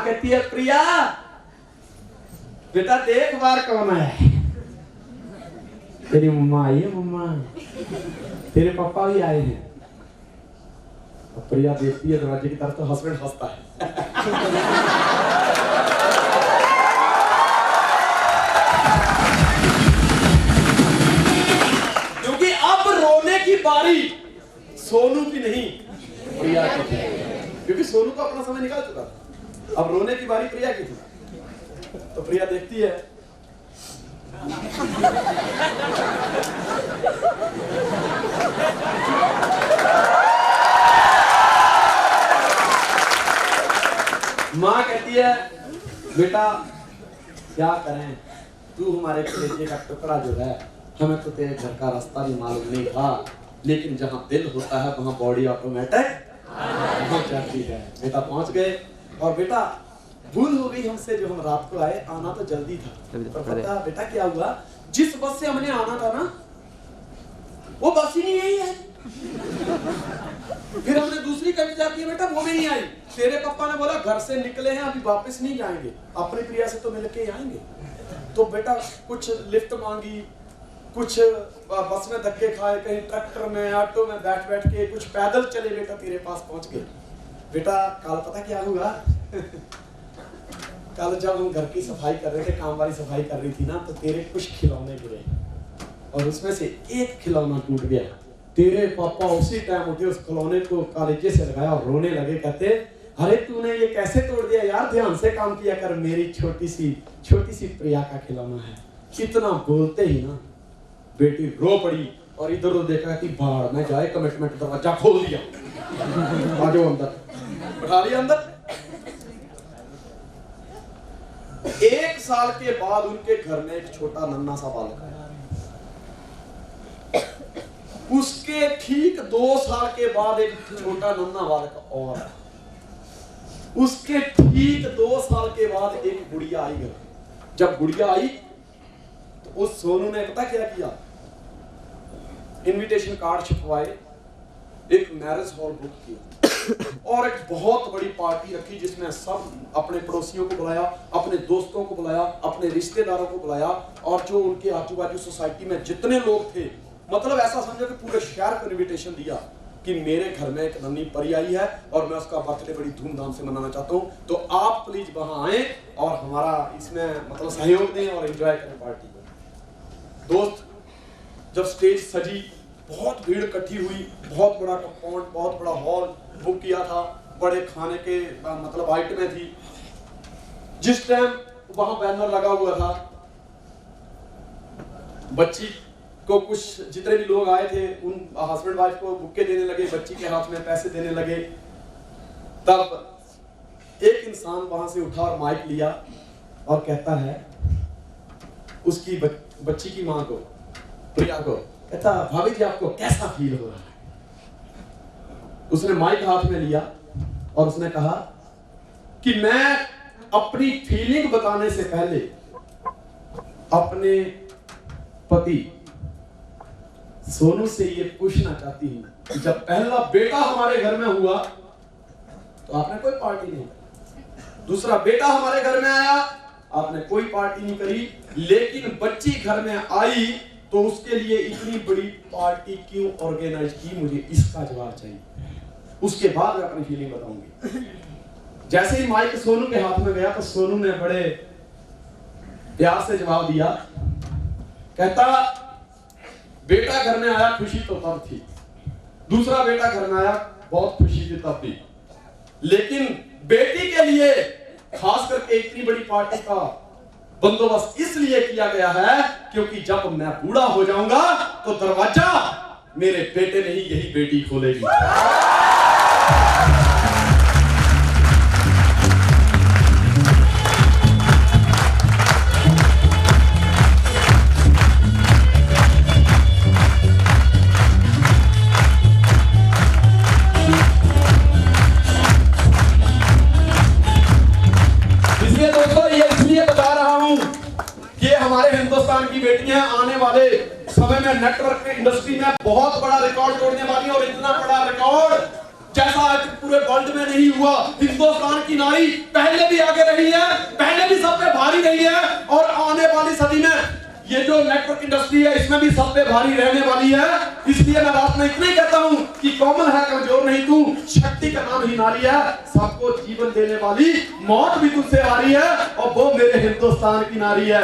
कहती है प्रिया बेटा देख बार कौन है। तेरी मम्मा आई है, मम्मा तेरे पापा भी आए हैं। प्रिया देखती है दरवाजे की तरफ तो हस्बैंड हंसता है। क्योंकि अब रोने की बारी सोनू की नहीं प्रिया की थी, क्योंकि सोनू को अपना समय निकाल चुका था। अब रोने की बारी प्रिया की थी। तो प्रिया देखती है माँ कहती है बेटा क्या करें, तू हमारे कलेजे का टुकड़ा जो है, हमें तो तेरे घर का रास्ता भी मालूम नहीं था, लेकिन जहाँ दिल होता है वहाँ बॉडी ऑटोमेटिक पहुंच जाती है। बेटा पहुंच गए। और बेटा भूल हो गई हमसे जो हम रात को आए, आना तो जल्दी था, पर पता बेटा क्या हुआ, जिस बस से हमने आना था ना वो बस ही नहीं आई है। फिर हमने दूसरी कभी जाती है बेटा वो भी नहीं आई। तेरे पापा ने बोला घर से निकले हैं अभी वापस नहीं जाएंगे, अपनी प्रिया से तो मिल के आएंगे। तो बेटा कुछ लिफ्ट मांगी, कुछ बस में धक्के खाए, कहीं ट्रैक्टर में ऑटो में बैठ बैठ के, कुछ पैदल चले बेटा तेरे पास पहुंच गए। बेटा कल पता क्या हुआ कल जब हम घर की सफाई कर रहे थे, काम वाली सफाई कर रही थी ना, तो तेरे कुछ खिलौने गिरे और उसमें से एक खिलौना टूट गया। तेरे पापा उसी टाइम उठे, उस खिलौने को कालेजे से लगाया और रोने लगे, कहते अरे तूने ये कैसे तोड़ दिया यार, ध्यान से काम किया कर, मेरी छोटी सी प्रिया का खिलौना है। कितना बोलते ही ना बेटी रो पड़ी और इधर उधर देखा कि बाहर में जाए, कमिटमेंट दरवाजा खोल दिया, आ जाओ अंदर, बैठा लिया अंदर। 1 साल के बाद उनके घर में एक छोटा नन्हा सा बालक आया। उसके ठीक 2 साल के बाद एक छोटा नन्हा बालक और, उसके ठीक 2 साल के बाद एक गुड़िया आई घर। जब गुड़िया आई तो उस सोनू ने पता क्या किया, इनविटेशन कार्ड छपवाए, एक मैरिज हॉल बुक किया और एक बहुत बड़ी पार्टी रखी जिसमें सब अपने पड़ोसियों को बुलाया, अपने दोस्तों को बुलाया, अपने रिश्तेदारों को बुलाया, और जो उनके आजू बाजू सोसाइटी में जितने लोग थे, मतलब ऐसा समझो कि पूरे शहर को इनविटेशन दिया कि मेरे घर में एक नन्ही परी आई है और मैं उसका बर्थडे बड़ी धूमधाम से मनाना चाहता हूँ, तो आप प्लीज वहां आए और हमारा इसमें मतलब सहयोग दें और एंजॉय करें पार्टी को। दोस्त जब स्टेज सजी, बहुत भीड़ इकट्ठी हुई, बहुत बड़ा कंपाउंड, बहुत बड़ा हॉल बुक किया था, बड़े खाने के मतलब आइटमें थी। जिस टाइम वहां बैनर लगा हुआ था, बच्ची को कुछ जितने भी लोग आए थे उन हस्बैंड वाइफ को बुक्के देने लगे, बच्ची के हाथ में पैसे देने लगे। तब एक इंसान वहां से उठा और माइक लिया और कहता है उसकी बच्ची की मां को, प्रिया को, कहता भाभी जी आपको कैसा फील हो रहा है। उसने माइक हाथ में लिया और उसने कहा कि मैं अपनी फीलिंग बताने से पहले अपने पति सोनू से ये पूछना चाहती हूँ कि जब पहला बेटा हमारे घर में हुआ तो आपने कोई पार्टी नहीं करी, दूसरा बेटा हमारे घर में आया आपने कोई पार्टी नहीं करी, लेकिन बच्ची घर में आई तो उसके लिए इतनी बड़ी पार्टी क्यों ऑर्गेनाइज की, मुझे इसका जवाब चाहिए। उसके बाद मैं अपनी फीलिंग बताऊंगी। जैसे ही माइक सोनू के हाथ में गया तो सोनू ने बड़े प्यार से जवाब दिया, कहता बेटा घर में आया खुशी तो तब थी, दूसरा बेटा घर में आया बहुत खुशी थी तब भी, लेकिन बेटी के लिए खास करके इतनी बड़ी पार्टी का बंदोबस्त इसलिए किया गया है क्योंकि जब मैं बूढ़ा हो जाऊंगा तो दरवाजा मेरे बेटे नहीं यही बेटी खोलेगी। हमारे हिंदुस्तान की बेटियां आने वाले समय में नेटवर्क इंडस्ट्री में बहुत बड़ा रिकॉर्ड तोड़ने वाली है, और इतना बड़ा रिकॉर्ड जैसा आज पूरे वर्ल्ड में नहीं हुआ। हिंदुस्तान की नारी पहले भी आगे ये जो नेटवर्क इंडस्ट्री है इसमें भी सब पे भारी रहने वाली है। इसलिए मैं रात में इतना ही कहता हूं कि कोमल है कमजोर नहीं तू, शक्ति का नाम ही नारी है, सबको जीवन देने वाली मौत भी तुझसे हारी है और वो मेरे हिंदुस्तान की नारी है।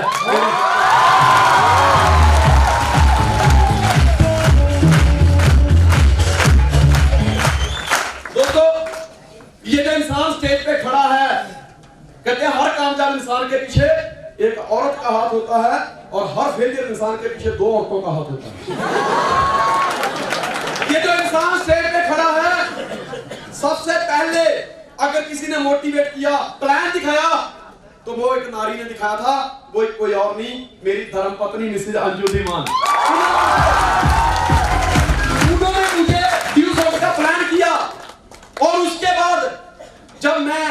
दोस्तों, ये जो इंसान स्टेज पे खड़ा है, कहते हैं हर कामयाब इंसान के पीछे एक औरत का हाथ होता है और हर फेलियर इंसान के पीछे दो औरतों का हाथ होता है। ये जो इंसान स्टेज पे खड़ा है, सबसे पहले अगर किसी ने मोटिवेट किया, प्लान दिखाया, तो वो एक नारी ने दिखाया था, वो एक कोई और नहीं, मेरी धर्मपत्नी मिसेज अंजू धीमान। उन्होंने मुझे ड्यू सॉन्ग का प्लान किया और उसके बाद जब मैं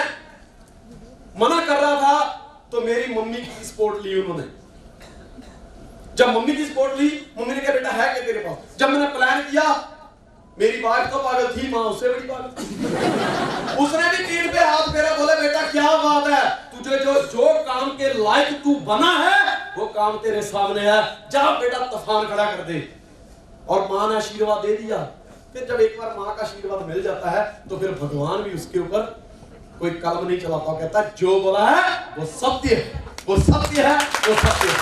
मना कर रहा था तो मेरी मम्मी की सपोर्ट ली उन्होंने। जब मम्मी की सपोर्ट ली, मम्मी ने कहा बेटा है क्या तेरे पास? जब मैंने प्लान किया, मेरी वाइफ तो पागल थी, मां उससे बड़ी पागल थी। उसने भी पीठ पे हाथ फेरा, बोले बेटा क्या बात है, तुझे जो काम के लायक तू बना है वो काम तेरे सामने है, जा बेटा तूफान खड़ा कर दे। और मां ने आशीर्वाद दे दिया। फिर जब एक बार मां का आशीर्वाद मिल जाता है तो फिर भगवान भी उसके ऊपर कोई कलम नहीं चलाता, कहता जो बोला है वो सत्य है, वो सत्य है, वो सत्य है।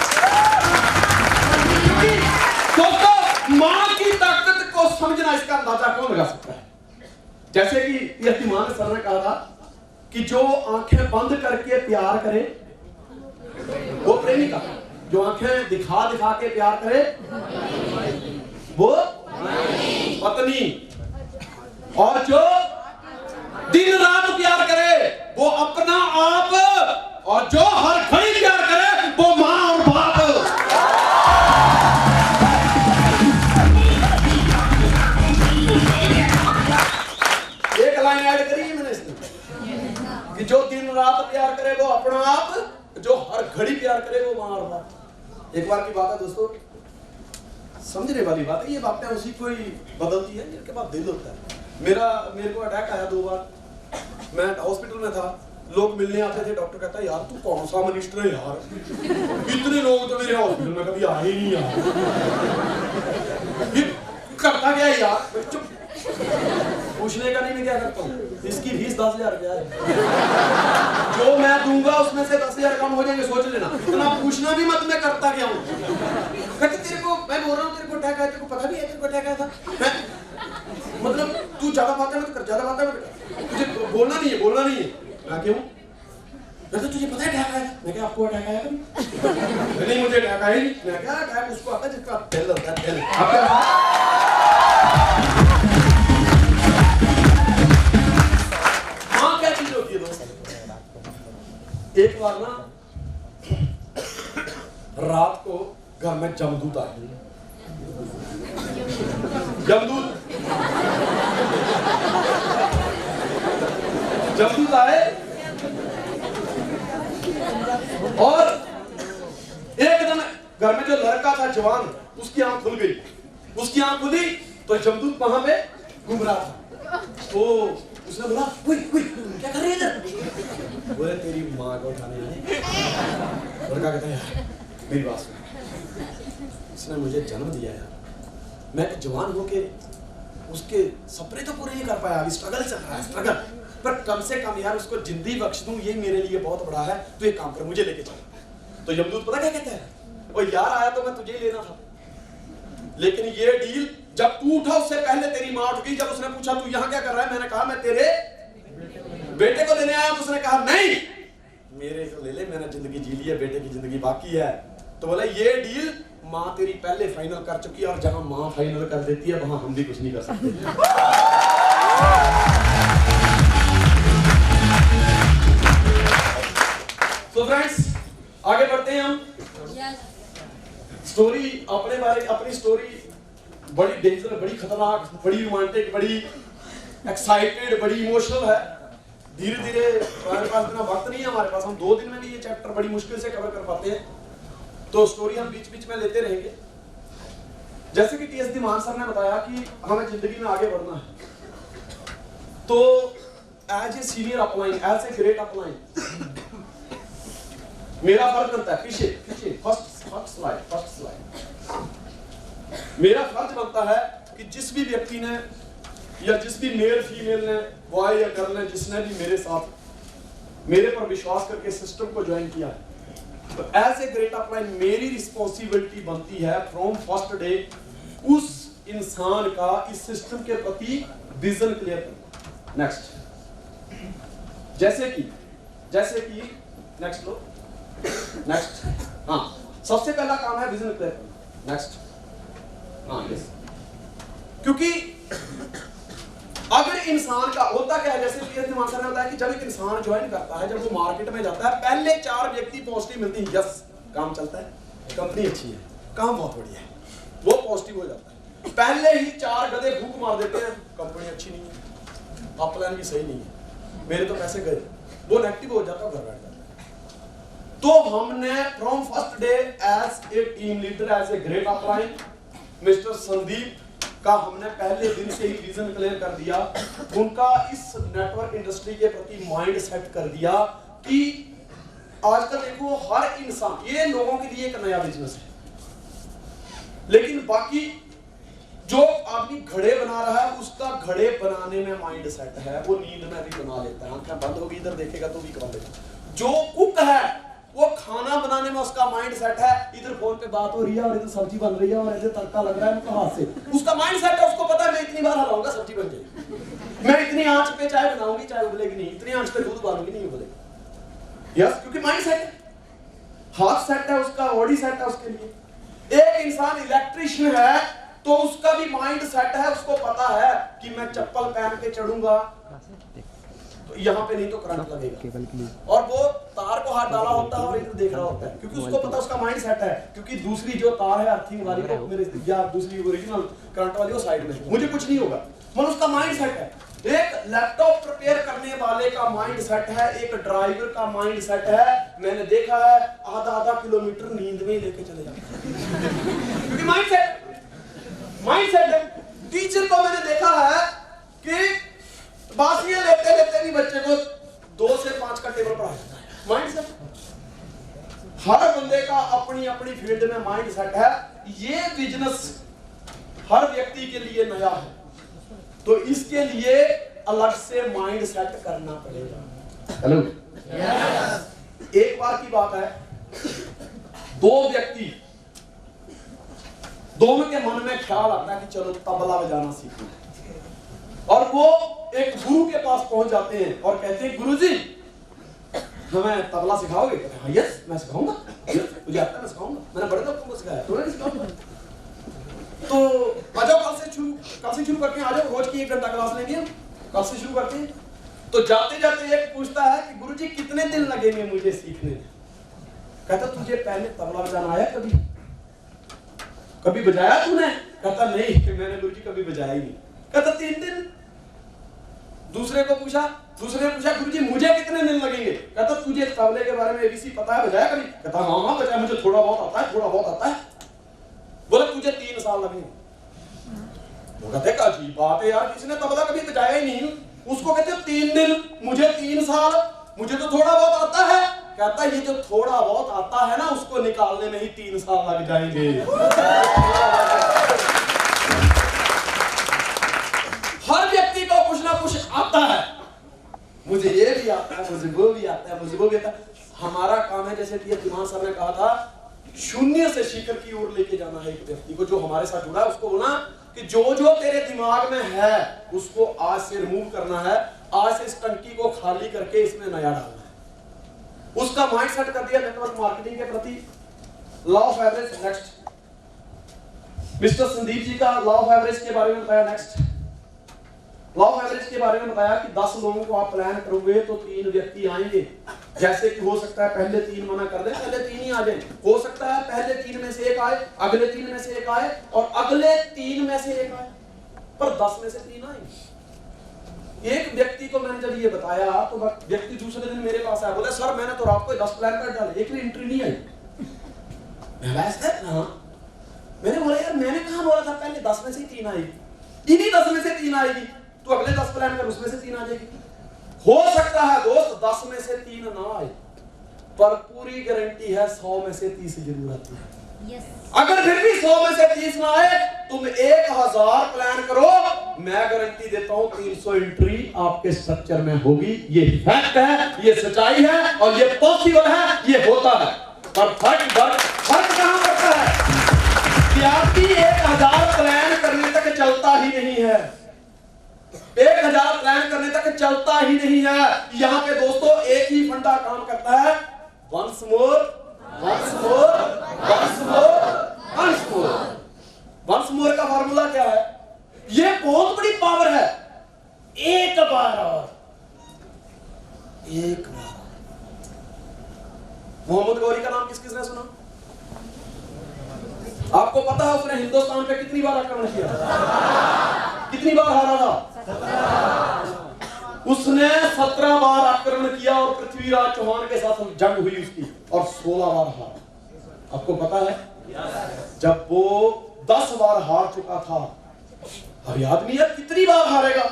दोस्तों, मां की ताकत को समझना, इसका अंदाजा कौन लगा सकता है? जैसे कि यतीमान सर ने कहा था कि जो आंखें बंद करके प्यार करे वो प्रेमिका, जो आंखें दिखा दिखा के प्यार करे वो पत्नी, और जो दिन रात प्यार करे वो अपना आप, और जो हर घड़ी प्यार करे वो मां और बाप। एक लाइन ऐड करी है मैंने इसमें कि जो दिन रात प्यार करे वो अपना आप, जो हर घड़ी प्यार करे वो मां और बाप। एक बार की बात है दोस्तों, समझने वाली बात है, ये बातें उसी को ही बदलती है जिनके पास दिल होता है। मेरे को अटैक आया 2 बार, मैं हॉस्पिटल में था, लोग मिलने आते थे, डॉक्टर कहता है यार तू कौन सा मिनिस्टर है यार, इतने लोग तो मेरे हॉस्पिटल में कभी आए ही नहीं यार, करता क्या है यार, चुप, पूछने का नहीं, मैं क्या करता हूँ, इसकी फीस 10,000 रुपया है, जो मैं दूंगा उसमें से 10,000 कम हो जाएंगे, सोच लेना, इतना पूछना भी मत, मैं करता क्या हूँ। कहते तेरे को, मैं बोल रहा हूँ तेरे को अटैक आया, तेरे को पता भी है तेरे को अटैक आया था, मतलब तू ज्यादा बातें मत कर, ज्यादा बातें मत कर, तुझे बोलना नहीं है, बोलना नहीं है। मैं क्यों? कहते तुझे पता है अटैक आया? मैं क्या आपको अटैक आया कभी? नहीं मुझे अटैक आया नहीं। मैं क्या अटैक उसको आता है जिसका दिल होता है, दिल। मां क्या चीज होती है दोस्त? एक बार ना रात को घर में जमदूत आए, जमदूत आए और एकदम घर में जो लड़का था जवान, उसकी आंख खुल गई, उसकी आंख खुली तो जमदूत वहां पे घूम रहा था, तो उसने बोला क्या कर रही है इधर? बोले तेरी माँ को उठाने आए। लड़का कहता है यार मेरी बात सुन, इसने मुझे जन्म दिया यार, मैं जवान होके उसके सपने तो पूरे नहीं कर पाया, अभी स्ट्रगल चल रहा है, स्ट्रगल, पर कम से कम यार उसको जिंदगी बख्श दूं, ये मेरे लिए बहुत बड़ा है, तो एक काम कर मुझे लेके चल। तो यमदूत पता क्या कहता है, वो यार आया तो मैं तुझे ही लेना था, लेकिन ये डील जब तू उठा उससे पहले तेरी मां उठ गई। जब उसने पूछा तू यहाँ क्या कर रहा है, मैंने कहा मैं तेरे बेटे को लेने आया, तो उसने कहा नहीं मेरे को ले ले, मैंने जिंदगी जी ली है, बेटे की जिंदगी बाकी है। तो बोला ये डील मां तेरी पहले फाइनल कर चुकी है, और जहां मां फाइनल कर देती है वहां हम भी कुछ नहीं कर सकते। तो फ्रेंड्स आगे बढ़ते हैं हम। स्टोरी अपने बारे, अपनी स्टोरी बड़ी डेंजर, बड़ी खतरनाक, बड़ी रोमांटिक, बड़ी एक्साइटेड, बड़ी इमोशनल है। धीरे धीरे हमारे पास इतना वक्त नहीं है, हमारे पास हम 2 दिन में भी ये चैप्टर बड़ी मुश्किल से कवर कर पाते हैं, तो स्टोरी हम बीच बीच में लेते रहेंगे। जैसे कि टी.एस. धीमान सर ने बताया कि हमें जिंदगी में आगे बढ़ना है, तो as a senior upline, as a great upline, मेरा फर्ज बनता है पीछे फर्स्ट फर्स्ट स्लाइड। मेरा फर्ज बनता है कि जिस भी व्यक्ति ने या जिस भी मेल फीमेल ने, बॉय या गर्ल ने, जिसने भी मेरे साथ मेरे पर विश्वास करके सिस्टम को ज्वाइन किया है, तो एज ए ग्रेट अपलाइन मेरी रिस्पॉन्सिबिलिटी बनती है फ्रॉम फर्स्ट डे उस इंसान का इस सिस्टम के प्रति विजन क्लियर करना। नेक्स्ट, जैसे कि नेक्स्ट लो, नेक्स्ट। हाँ, सबसे पहला काम है विजन क्लियर करना। नेक्स्ट, हाँ यस। क्योंकि अगर इंसान का होता क्या है, जैसे कि दिमाग में होता है कि जब एक इंसान ज्वाइन करता है, जब वो मार्केट में जाता है, पहले 4 व्यक्ति पॉजिटिव मिलती है, यस काम चलता है, कंपनी अच्छी है, काम बहुत बढ़िया है, वो पॉजिटिव हो जाता है। पहले ही 4 गधे फूंक मार देते हैं, कंपनी अच्छी नहीं है, अपलाइन भी सही नहीं है, मेरे तो पैसे गए, वो नेगेटिव हो जाता है, घर बैठ जाता है। तो हमने from first day as a team leader, as a great upline, mister Sandeep का हमने पहले दिन से ही विजन क्लियर कर दिया, उनका इस नेटवर्क इंडस्ट्री के प्रति माइंड सेट कर दिया कि आजकल देखो हर इंसान, ये लोगों के लिए एक नया बिजनेस है, लेकिन बाकी जो आदमी घड़े बना रहा है उसका घड़े बनाने में माइंड सेट है, वो नींद में भी बना लेता है, आंखें बंद होगी इधर देखेगा तो भी कर लेगा। जो कुक है वो खाना बनाने में उसका माइंड सेट है, इधर फोन पे बात हो रही है और इधर सब्जी बन रही है और इधर तड़का लग रहा है तो हाथ से, उसका माइंड सेट है, उसको पता है मैं इतनी बार हलाऊंगा सब्जी बन जाएगी, मैं इतनी आंच पे चाय बनाऊंगी चाय उबलेगी नहीं, इतनी आंच पे दूध उबालूंगी नहीं उबलेगी। यस, क्योंकि माइंड सेट है, हाथ सेट है उसका, बॉडी सेट है उसके लिए। एक इंसान इलेक्ट्रिशियन है तो उसका भी माइंड सेट है, उसको पता है कि मैं चप्पल पहन के चढ़ूंगा तो यहाँ पे नहीं तो करंट लगेगा, और वो तार को हाथ डाला होता है और इधर देख रहा होता है, क्योंकि उसको पता, उसका माइंड सेट है, क्योंकि दूसरी जो तार है अर्थिंग वाली वो मेरे या दूसरी ओरिजिनल करंट वाली वो साइड में, मुझे कुछ नहीं होगा, मतलब उसका माइंड सेट है। एक लैपटॉप प्रिपेयर करने वाले का माइंड सेट है, एक ड्राइवर का माइंड सेट है, मैंने देखा है आधा किलोमीटर नींद में लेके चले जाते क्योंकि माइंड सेट है। टीचर को मैंने देखा है कि बासियां लेते लेते भी बच्चे को 2 से 5 का टेबल पढ़ा देता है, माइंड सेट। हर बंदे का अपनी अपनी फील्ड में माइंड सेट है, ये बिजनेस हर व्यक्ति के लिए नया है, तो इसके लिए अलग से माइंड सेट करना पड़ेगा। हेलो, एक बार की बात है, 2 व्यक्ति, दोनों के मन में ख्याल आता है कि चलो तबला बजाना सीखना, और वो एक गुरु के पास पहुंच जाते हैं और कहते हैं गुरुजी हमें तबला सिखाओगे? हाँ यस मैं सिखाऊंगा, मुझे आता है मैं सिखाऊंगा, मैंने बड़े लोगों को सिखाया, तो नहीं सिखाऊंगा। तो आ जाओ कल से शुरू करके आ जाओ, रोज की 1 घंटा क्लास लेंगे हम, कल से शुरू करते हैं। तो जाते जाते एक पूछता है कि गुरुजी कितने दिन लगेंगे मुझे सीखने में? कहता तुझे पहले तबला बजाना आया कभी बजाया तूने? कहता नहीं मैंने गुरुजी कभी बजाया ही नहीं। कहता 3 दिन। दूसरे ने पूछा गुरुजी मुझे कितने दिन लगेंगे? कहता तुझे तबले के बारे में एबीसी पता है, बजाया कभी? कहता हाँ बजाया, मुझे थोड़ा बहुत आता है। बोले तुझे 3 साल लगेंगे। वो कहते क्या अजीब बात है यार, किसी ने तबला कभी बजाया ही नहीं, उसको कहते 3 दिन, मुझे 3 साल, मुझे तो थोड़ा बहुत आता है। कहता ये जो थोड़ा बहुत आता है ना उसको निकालने में ही 3 साल लग जाएंगे। हर व्यक्ति को कुछ ना कुछ आता है, मुझे ये भी आता है, मुझे वो भी आता है। हमारा काम है, जैसे कि दिमाग सर ने कहा था, शून्य से शिखर की ओर लेके जाना है एक व्यक्ति को, जो हमारे साथ जुड़ा है उसको बोलना कि जो तेरे दिमाग में है उसको आज से रिमूव करना है, आज से इस टंकी को खाली करके इसमें नया डालना है। उसका माइंड सेट कर दिया नेटवर्क मार्केटिंग के प्रति। Law of average, next mister Sandeep ji का लॉ ऑफ एवरेज के बारे में बताया। नेक्स्ट लॉ ऑफ एवरेज के बारे में बताया कि 10 लोगों को आप प्लान करोगे तो 3 व्यक्ति आएंगे। जैसे कि हो सकता है पहले 3 मना कर दे, पहले 3 ही आ जाए, हो सकता है पहले 3 में से 1 आए, अगले 3 में से 1 आए और अगले 3 में से 1 आए, पर 10 में से 3 आएंगे। एक व्यक्ति को मैंने जब ये बताया तो व्यक्ति दूसरे दिन मेरे पास आया, बोला सर मैंने तो रात को 10 प्लान कर डाले, एक भी एंट्री नहीं आई। मैंने बोला यार मैंने कहा बोला था पहले 10 में से 3 आएगी, इन्हीं 10 में से 3 आएगी, तो अगले 10 प्लान कर उसमें से 3 आ जाएगी। हो सकता है दोस्त 10 में से 3 ना आए, पर पूरी गारंटी है 100 में से 30 जरूर आती है। अगर फिर भी 100 में से 30 ना आए, तुम 1000 प्लान करो, मैं गारंटी देता हूं 300 एंट्री आपके स्ट्रक्चर में होगी। ये फैक्ट है, ये सच्चाई है और ये पॉसिबल है, ये होता है। पर फर्क कहां पड़ता है कि आपकी 1000 प्लान करने तक चलता ही नहीं है। 1000 प्लान करने तक चलता ही नहीं है। यहां पे दोस्तों एक ही फंडा काम करता है, once more once more once more once more. Once more का फार्मूला क्या है? ये बहुत बड़ी पावर है। एक बार और, एक बार। मोहम्मद गौरी का नाम किस किसने सुना? आपको पता है उसने हिंदुस्तान पे कितनी बार आक्रमण किया? कितनी बार हारा था? उसने 17 बार आक्रमण किया और पृथ्वीराज चौहान के साथ जंग हुई उसकी, और 16 बार हारा। आपको पता है जब वो 10 बार हार चुका था, हर आदमी है कितनी बार हारेगा?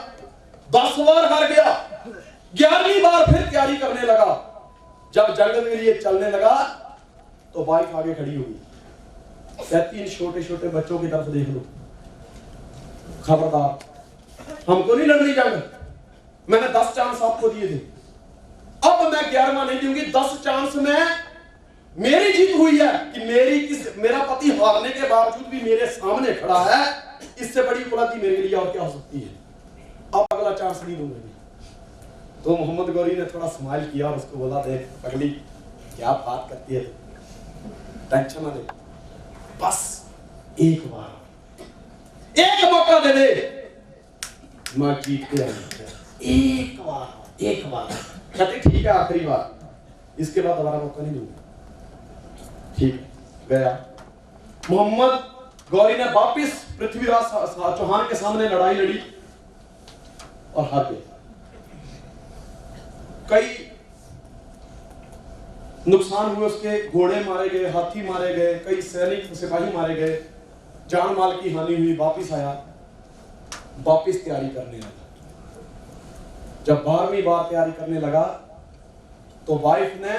10 बार हार गया, 11वीं बार फिर तैयारी करने लगा। जब जंग के लिए चलने लगा तो वाइफ आगे खड़ी हुई, कहती इन छोटे छोटे बच्चों की तरफ देख लो, खबरदार हमको नहीं लड़नी जंग। मैंने 10 चांस आपको दिए थे, अब मैं 11वां नहीं दूंगी। 10 चांस में मेरी जीत हुई है कि मेरा पति हारने के बावजूद भी मेरे सामने खड़ा है। इससे बड़ी उपलब्धि मेरे लिए और क्या हो सकती है? अब अगला चांस नहीं दूंगा। तो मोहम्मद गौरी ने थोड़ा स्माइल किया और उसको बोला, देख पगली क्या बात करती है, टेंशन ना ले, बस एक बार एक मौका दे दे, मैं जीत के आऊंगा। एक बार कहते ठीक है, आखिरी बार, इसके बाद दोबारा मौका नहीं दूंगा। ठीक गया। मोहम्मद गौरी ने वापिस पृथ्वीराज चौहान के सामने लड़ाई लड़ी और हार गया। कई नुकसान हुए उसके, घोड़े मारे गए, हाथी मारे गए, कई सैनिक सिपाही मारे गए, जान माल की हानि हुई। वापिस आया, वापिस तैयारी करने लगा। जब 12वीं बार तैयारी करने लगा तो वाइफ ने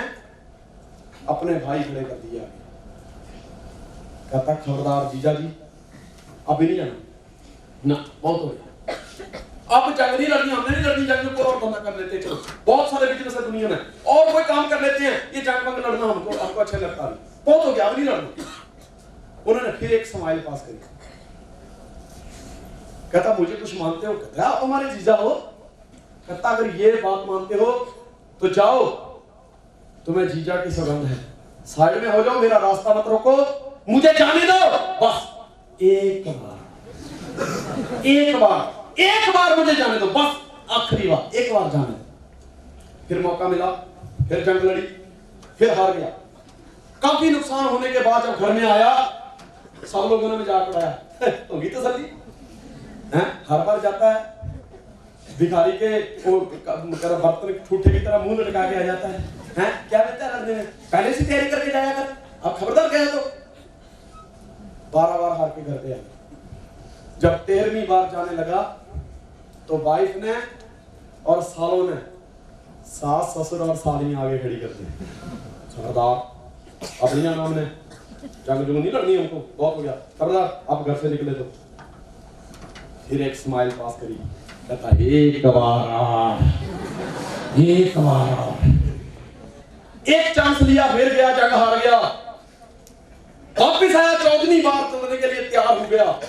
अपने भाई खड़े कर दिया, कहता खबरदार जीजा जी, अभी नहीं जाना ना, बहुत हो गया, अब जंग नहीं लड़नी, हमने नहीं लड़नी जंग को, और बंदा कर लेते हैं। चलो बहुत सारे बिजनेस है दुनिया में और कोई काम कर लेते हैं, ये जंग वंग लड़ना हमको अच्छा लगता नहीं, बहुत हो गया, अब नहीं लड़ना। उन्होंने फिर एक स्माइल पास करी, कहता मुझे कुछ मानते हो? कहता आप हमारे जीजा हो। कहता अगर ये बात मानते हो तो जाओ, तुम्हें जीजा की सौगंध है, साइड में हो जाओ, मेरा रास्ता मत रोको, मुझे जाने दो, बस एक बार मुझे जाने दो, बस आखिरी बार, एक बार जाने दो। फिर मौका मिला, फिर जंग लड़ी, फिर हार गया। काफी नुकसान होने के बाद जब घर में आया, सब लोगों ने मजाक उड़ाया, होगी तसल्ली है, हर बार जाता है भिखारी के बर्तन ठूठे की तरह मुंह लटका के आ जाता है, हैं? क्या कहता है लड़ने में, पहले से तैयारी करके जाया कर, अब खबरदार गया तो 12 बार हार के घर पे आया। जब 13वीं बार जाने लगा तो वाइफ ने और सालों ने, सास ससुर और सालियां आगे खड़ी कर दी, खबरदार अब नहीं जाना हमने, जंग नहीं लड़नी हमको, बहुत हो गया, खबरदार अब घर से निकले। तो फिर एक स्माइल पास करी, कहता एक बार, एक चांस लिया, फिर गया, जंग हार गया, वापिस आया, 14वीं बार लड़ने के लिए तैयार हो गया।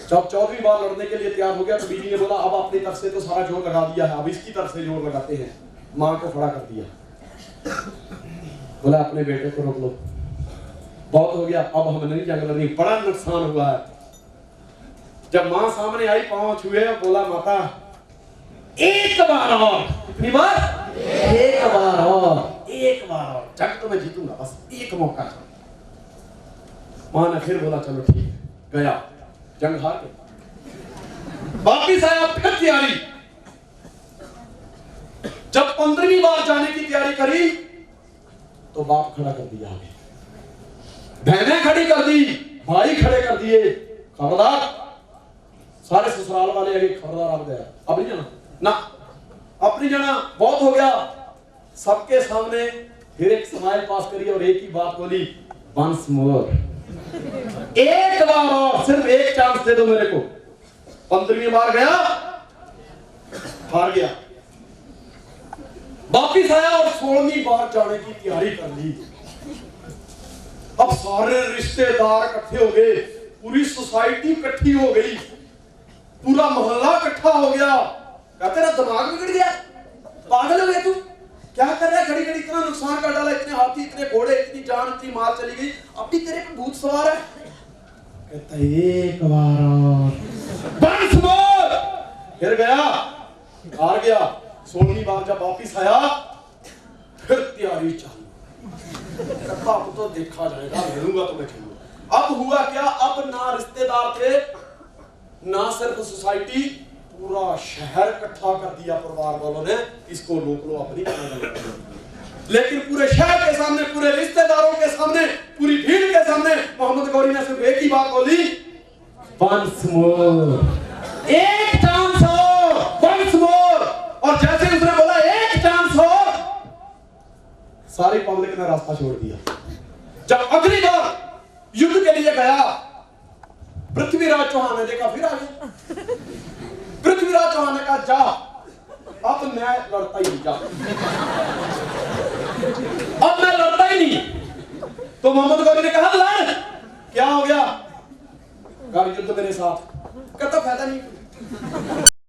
जब 14वीं बार लड़ने के लिए तैयार हो गया तो बीवी ने बोला अब अपनी तरफ से तो सारा जोर लगा दिया है, अब इसकी तरफ से जोर लगाते हैं। मां को खड़ा कर दिया, बोला अपने बेटे को रोक लो, बहुत हो गया, अब हमें नहीं जंग लड़नी, बड़ा नुकसान हुआ है। जब मां सामने आई, पांव छुए, बोला माता एक बार और, कितनी बार? एक बार और, जंग तो मैं जीतूंगा, बस एक मौका। मां ने फिर बोला चलो ठीक है, गया, जंग हार गया, वापिस आया, फिर तैयारी। जब 15वीं बार जाने की तैयारी करी तो बाप खड़ा कर दिया आगे, बहनें खड़ी कर दी, भाई खड़े कर दिए, खबरदार, सारे ससुराल वाले आगे, खबरदार आप गया, अब नहीं जाना ना, अब नहीं जाना, बहुत हो गया। सबके सामने फिर एक स्माइल पास करी और एक ही बात बोली, वंस मोर, एक बार और, सिर्फ एक चांस दे दो मेरे को। 15वीं बार गया, हार गया, वापिस आया और 16वीं बार जाने की तैयारी कर ली। अब सारे रिश्तेदार इकट्ठे हो गए, पूरी सोसाइटी इकट्ठी हो गई, पूरा मोहल्ला इकट्ठा हो गया। कहते ना दिमाग बिगड़ गया, पागल हो गया तू, क्या कर रहा है, घड़ी घड़ी इतना नुकसान कर डाला, इतने हाथी, इतने घोड़े, इतनी जान, इतनी माल चली गई, अब भी तेरे पे भूत सवार है। कहता एक बार और, वंस मोर, फिर गया, हार गया। 16वीं बार जब वापिस आया, फिर तैयारी चालू। कहता अब तो देखा जाएगा, मिलूंगा तो मैं खेलूंगा। अब हुआ क्या, अब ना रिश्तेदार थे, ना सिर्फ सोसाइटी, पूरा शहर इकट्ठा कर दिया परिवार वालों ने, इसको रोक लो अपनी खाना। लेकिन पूरे शहर के सामने, पूरे रिश्तेदारों के सामने, पूरी भीड़ के सामने मोहम्मद गौरी ने सिर्फ एक ही बात बोली, वंस मोर, एक चांस हो, वंस मोर। और जैसे उसने बोला एक चांस हो, सारी पब्लिक ने रास्ता छोड़ दिया। जब अगली बार युद्ध के लिए गया, पृथ्वीराज चौहान ने देखा, फिर आ गया। पृथ्वीराज चौहान ने कहा जा, अब मैं लड़ता ही नहीं, जा, अब मैं लड़ता ही नहीं। तो मोहम्मद गौरी ने कहा लड़, क्या हो गया, युद्ध मेरे साथ। कहता फायदा नहीं,